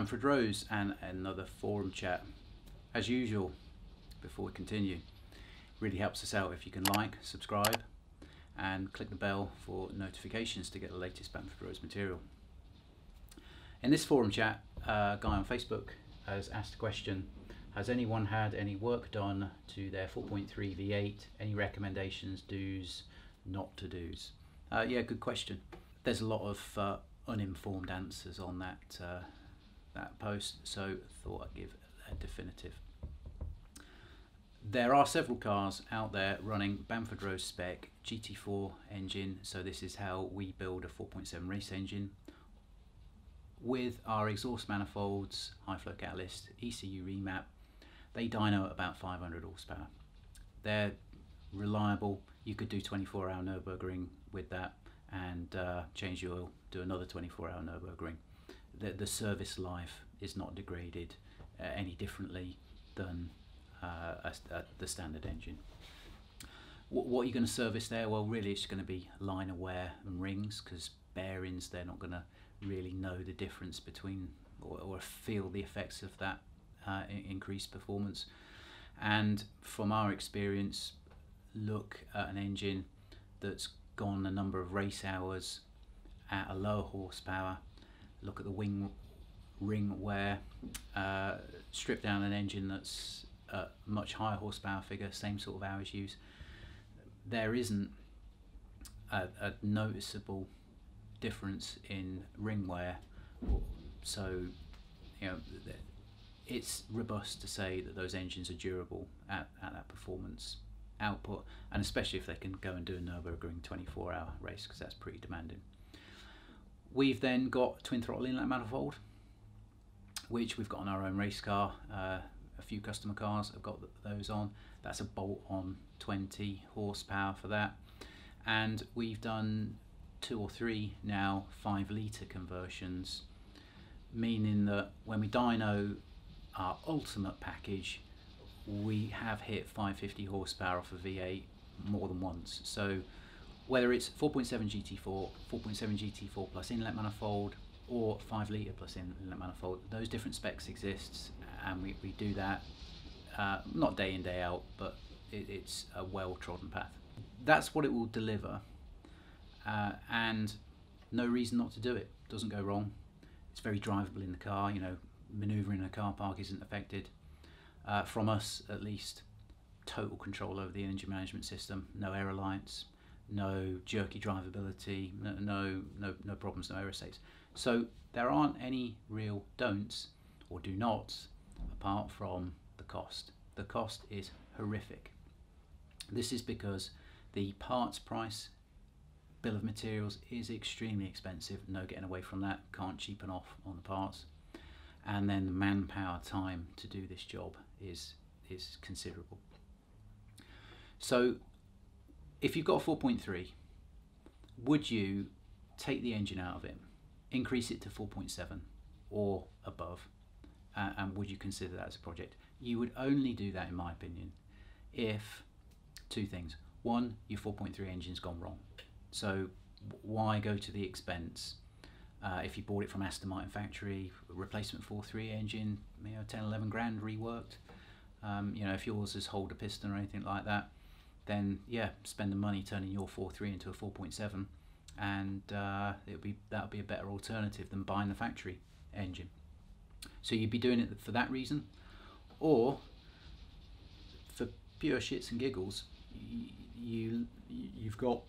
Bamfordrose and another forum chat. As usual, before we continue, really helps us out if you can like, subscribe and click the bell for notifications to get the latest Bamfordrose material. In this forum chat, a guy on Facebook has asked a question: has anyone had any work done to their 4.3 V8? Any recommendations, do's, not to do's? Yeah, good question. There's a lot of uninformed answers on that post, so thought I'd give a definitive. There are several cars out there running Bamfordrose spec GT4 engine, so this is how we build a 4.7 race engine with our exhaust manifolds, high flow catalyst, ECU remap. They dyno at about 500 horsepower. They're reliable. You could do 24-hour Nürburgring with that and change the oil, do another 24-hour Nürburgring. The service life is not degraded any differently than the standard engine. What are you going to service there? Well, really it's going to be liner wear and rings, because bearings, they're not going to really know the difference between or feel the effects of that increased performance. And from our experience, look at an engine that's gone a number of race hours at a lower horsepower, look at the ring wear, strip down an engine that's a much higher horsepower figure, same sort of hours use. There isn't a noticeable difference in ring wear, so you know it's robust to say that those engines are durable at that performance output, and especially if they can go and do a Nürburgring 24-hour race, because that's pretty demanding. We've then got twin throttle inlet manifold, which we've got on our own race car. A few customer cars have got those on. That's a bolt-on 20 horsepower for that, and we've done 2 or 3 now 5-litre conversions, meaning that when we dyno our ultimate package, we have hit 550 horsepower off a V8 more than once. So whether it's 4.7 GT4, 4.7 GT4 plus inlet manifold, or 5-litre plus inlet manifold, those different specs exist, and we do that not day in, day out, but it's a well-trodden path. That's what it will deliver, and no reason not to do it. Doesn't go wrong. It's very drivable in the car. You know, manoeuvring in a car park isn't affected. From us, at least, total control over the energy management system. No error lights, no jerky drivability, no problems, no error states. So there aren't any real don'ts or do nots apart from the cost. The cost is horrific. This is because the parts price, bill of materials, is extremely expensive. No getting away from that. Can't cheapen off on the parts. And then the manpower time to do this job is considerable. So if you've got a 4.3, would you take the engine out of it, increase it to 4.7 or above, and would you consider that as a project? You would only do that, in my opinion, if 2 things. One, your 4.3 engine's gone wrong. So why go to the expense? If you bought it from Aston Martin factory, replacement 4.3 engine, you know, 10, 11 grand reworked. You know, if yours is hold a piston or anything like that, then yeah, spend the money turning your 4.3 into a 4.7, and that'll be a better alternative than buying the factory engine. So you'd be doing it for that reason, or for pure shits and giggles, you've got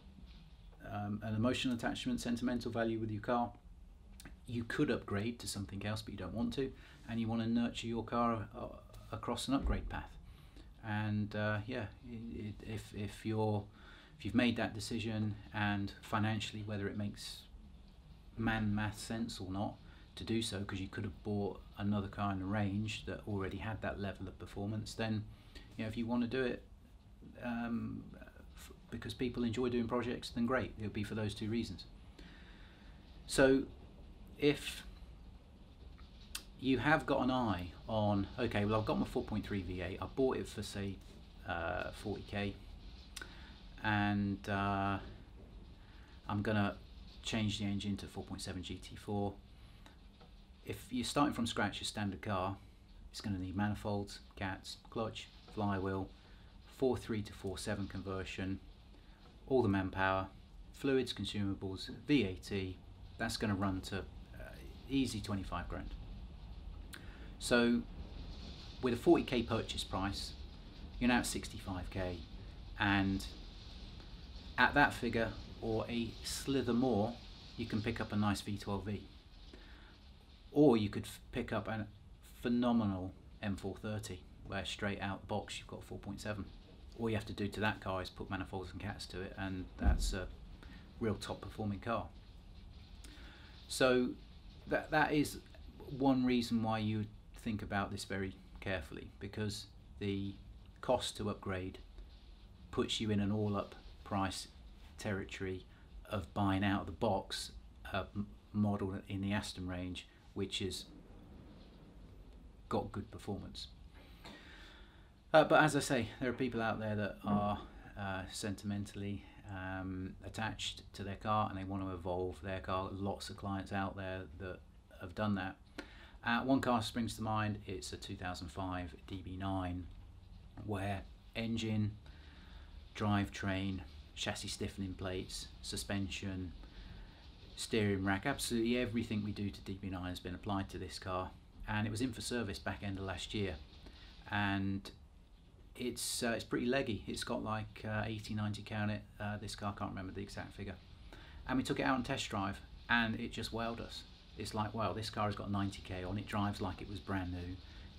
an emotional attachment, sentimental value with your car. You could upgrade to something else, but you don't want to, and you want to nurture your car across an upgrade path. And yeah, if you've made that decision, and financially whether it makes math sense or not to do so, because you could have bought another car in the range that already had that level of performance, then you know, if you want to do it because people enjoy doing projects, then great, it'll be for those 2 reasons. So if you have got an eye on, okay, well I've got my 4.3 V8, I bought it for say 40k, and I'm gonna change the engine to 4.7 GT4, if you're starting from scratch, your standard car, it's going to need manifolds, cats, clutch, flywheel, 4.3 to 4.7 conversion, all the manpower, fluids, consumables, VAT. That's going to run to easy 25 grand. So with a 40k purchase price, you're now at 65k, and at that figure or a slither more, you can pick up a nice V12V, or you could pick up a phenomenal M430 where straight out the box you've got 4.7. All you have to do to that car is put manifolds and cats to it, and that's a real top performing car. So that is one reason why you think about this very carefully, because the cost to upgrade puts you in an all-up price territory of buying out of the box a model in the Aston range which has got good performance. But as I say, there are people out there that are sentimentally attached to their car and they want to evolve their car. Lots of clients out there that have done that. One car springs to mind. It's a 2005 DB9 where engine, drivetrain, chassis stiffening plates, suspension, steering rack, absolutely everything we do to DB9 has been applied to this car, and it was in for service back end of last year, and it's pretty leggy. It's got like 80-90k on it. This car, can't remember the exact figure, and we took it out on test drive and it just wowed us. It's like, wow, this car has got 90k on it, drives like it was brand new,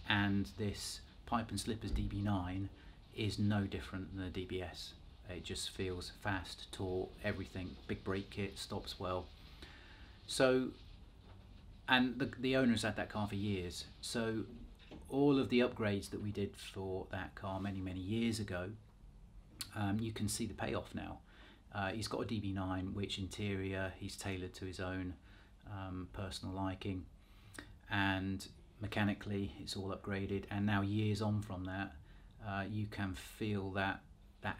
and this pipe and slippers DB9 is no different than a DBS. It just feels fast, taut, everything, big brake kit, stops well. So, and the owner's had that car for years, so all of the upgrades that we did for that car many years ago, you can see the payoff now. He's got a DB9 which interior he's tailored to his own personal liking, and mechanically it's all upgraded, and now years on from that, you can feel that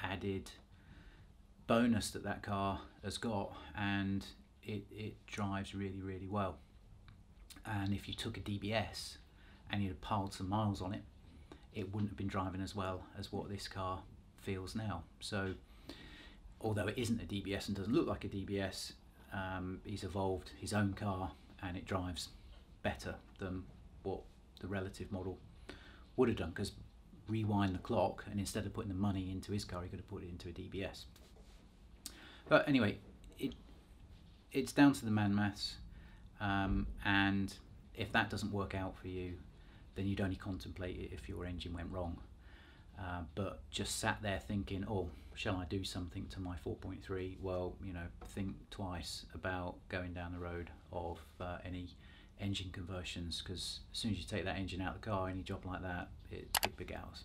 added bonus that car has got, and it drives really well. And if you took a DBS and you'd have piled some miles on it, it wouldn't have been driving as well as what this car feels now. So although it isn't a DBS and doesn't look like a DBS, he's evolved his own car and it drives better than what the relative model would have done, because rewind the clock and instead of putting the money into his car he could have put it into a DBS. But anyway, it's down to the man maths, and if that doesn't work out for you, then you'd only contemplate it if your engine went wrong. But just sat there thinking, oh, shall I do something to my 4.3? Well, you know, think twice about going down the road of any engine conversions, because as soon as you take that engine out of the car, any job like that, it's big hours.